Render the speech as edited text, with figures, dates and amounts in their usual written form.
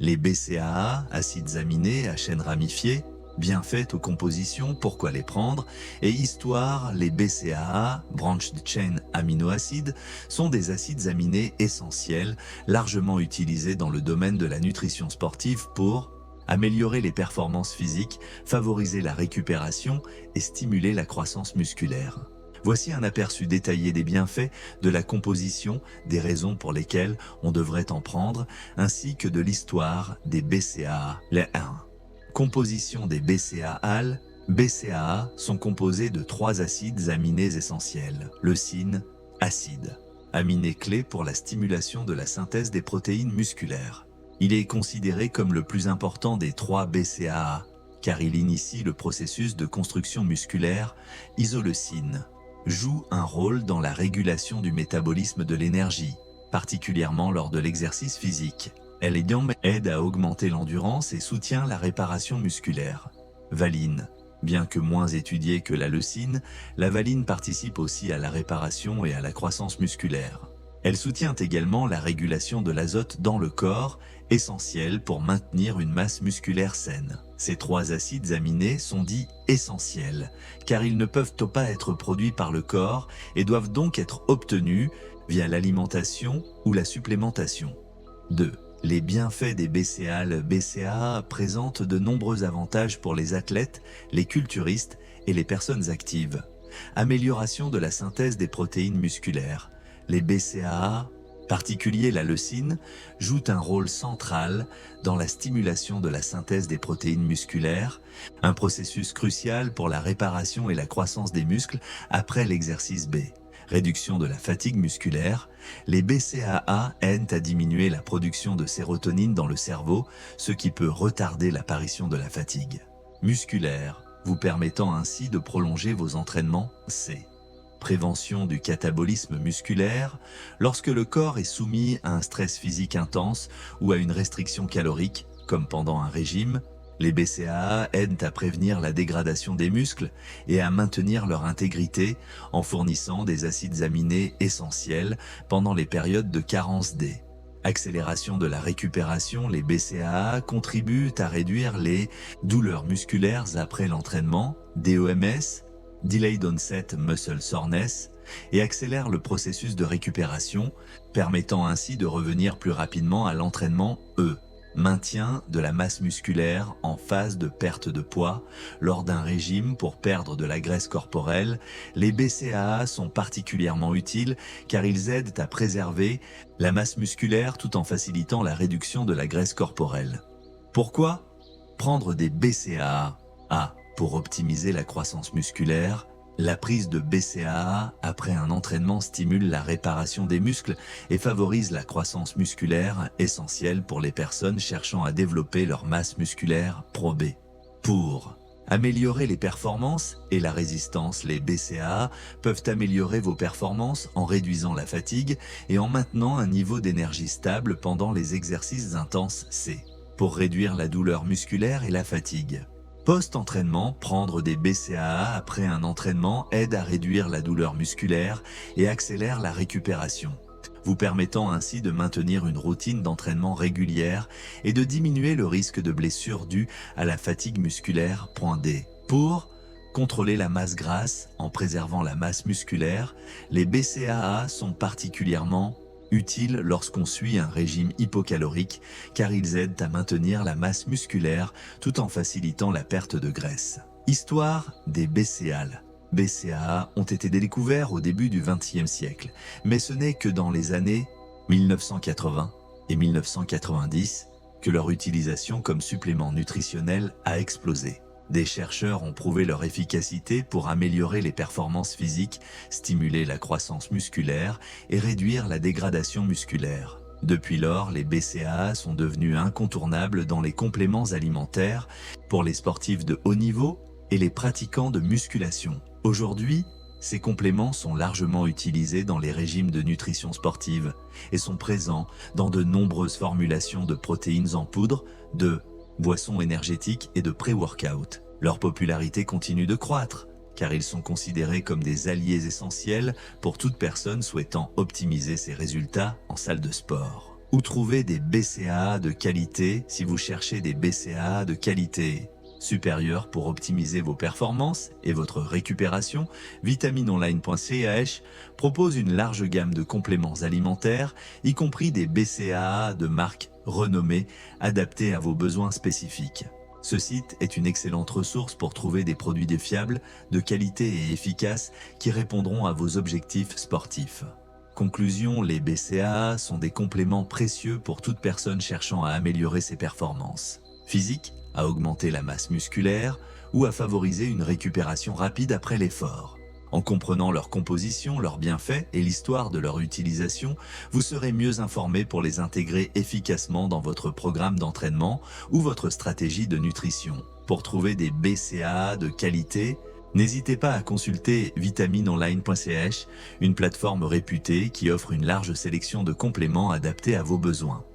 Les BCAA, acides aminés à chaîne ramifiée, bienfaits aux compositions, pourquoi les prendre, et histoire, les BCAA, branched chain aminoacides, sont des acides aminés essentiels, largement utilisés dans le domaine de la nutrition sportive pour améliorer les performances physiques, favoriser la récupération et stimuler la croissance musculaire. Voici un aperçu détaillé des bienfaits, de la composition, des raisons pour lesquelles on devrait en prendre, ainsi que de l'histoire des BCAA. Les 1. Composition des BCAA. BCAA sont composés de 3 acides aminés essentiels. Leucine, acide, aminé clé pour la stimulation de la synthèse des protéines musculaires. Il est considéré comme le plus important des 3 BCAA, car il initie le processus de construction musculaire. Isoleucine joue un rôle dans la régulation du métabolisme de l'énergie, particulièrement lors de l'exercice physique. Elle aide à augmenter l'endurance et soutient la réparation musculaire. Valine. Bien que moins étudiée que la leucine, la valine participe aussi à la réparation et à la croissance musculaire. Elle soutient également la régulation de l'azote dans le corps, essentielle pour maintenir une masse musculaire saine. Ces 3 acides aminés sont dits essentiels, car ils ne peuvent pas être produits par le corps et doivent donc être obtenus via l'alimentation ou la supplémentation. 2. Les bienfaits des BCAA. Le BCAA présente de nombreux avantages pour les athlètes, les culturistes et les personnes actives. Amélioration de la synthèse des protéines musculaires. Les BCAA, en particulier la leucine, jouent un rôle central dans la stimulation de la synthèse des protéines musculaires, un processus crucial pour la réparation et la croissance des muscles après l'exercice B. Réduction de la fatigue musculaire. Les BCAA aident à diminuer la production de sérotonine dans le cerveau, ce qui peut retarder l'apparition de la fatigue musculaire, vous permettant ainsi de prolonger vos entraînements. C. Prévention du catabolisme musculaire. Lorsque le corps est soumis à un stress physique intense ou à une restriction calorique, comme pendant un régime, les BCAA aident à prévenir la dégradation des muscles et à maintenir leur intégrité en fournissant des acides aminés essentiels pendant les périodes de carence D. Accélération de la récupération. Les BCAA contribuent à réduire les douleurs musculaires après l'entraînement, DOMS, Delayed Onset Muscle Soreness, et accélèrent le processus de récupération, permettant ainsi de revenir plus rapidement à l'entraînement. E. Maintien de la masse musculaire en phase de perte de poids. Lors d'un régime pour perdre de la graisse corporelle, les BCAA sont particulièrement utiles car ils aident à préserver la masse musculaire tout en facilitant la réduction de la graisse corporelle. Pourquoi prendre des BCAA? A. Pour optimiser la croissance musculaire. La prise de BCAA après un entraînement stimule la réparation des muscles et favorise la croissance musculaire, essentielle pour les personnes cherchant à développer leur masse musculaire. Pro B. Pour améliorer les performances et la résistance. Les BCAA peuvent améliorer vos performances en réduisant la fatigue et en maintenant un niveau d'énergie stable pendant les exercices intenses. C. Pour réduire la douleur musculaire et la fatigue. Post-entraînement, prendre des BCAA après un entraînement aide à réduire la douleur musculaire et accélère la récupération, vous permettant ainsi de maintenir une routine d'entraînement régulière et de diminuer le risque de blessure due à la fatigue musculaire. Point D. Pour contrôler la masse grasse en préservant la masse musculaire, les BCAA sont particulièrement utiles lorsqu'on suit un régime hypocalorique car ils aident à maintenir la masse musculaire tout en facilitant la perte de graisse. Histoire des BCAA. BCAA ont été découverts au début du XXe siècle, mais ce n'est que dans les années 1980 et 1990 que leur utilisation comme supplément nutritionnel a explosé. Des chercheurs ont prouvé leur efficacité pour améliorer les performances physiques, stimuler la croissance musculaire et réduire la dégradation musculaire. Depuis lors, les BCAA sont devenus incontournables dans les compléments alimentaires pour les sportifs de haut niveau et les pratiquants de musculation. Aujourd'hui, ces compléments sont largement utilisés dans les régimes de nutrition sportive et sont présents dans de nombreuses formulations de protéines en poudre, de boissons énergétiques et de pré-workout. Leur popularité continue de croître, car ils sont considérés comme des alliés essentiels pour toute personne souhaitant optimiser ses résultats en salle de sport. Où trouver des BCAA de qualité si vous cherchez des BCAA de qualité supérieure pour optimiser vos performances et votre récupération, vitaminonline.ch propose une large gamme de compléments alimentaires, y compris des BCAA de marque renommée adaptés à vos besoins spécifiques. Ce site est une excellente ressource pour trouver des produits fiables, de qualité et efficaces qui répondront à vos objectifs sportifs. Conclusion, les BCAA sont des compléments précieux pour toute personne cherchant à améliorer ses performances physiques, à augmenter la masse musculaire ou à favoriser une récupération rapide après l'effort. En comprenant leur composition, leurs bienfaits et l'histoire de leur utilisation, vous serez mieux informé pour les intégrer efficacement dans votre programme d'entraînement ou votre stratégie de nutrition. Pour trouver des BCAA de qualité, n'hésitez pas à consulter vitaminonline.ch, une plateforme réputée qui offre une large sélection de compléments adaptés à vos besoins.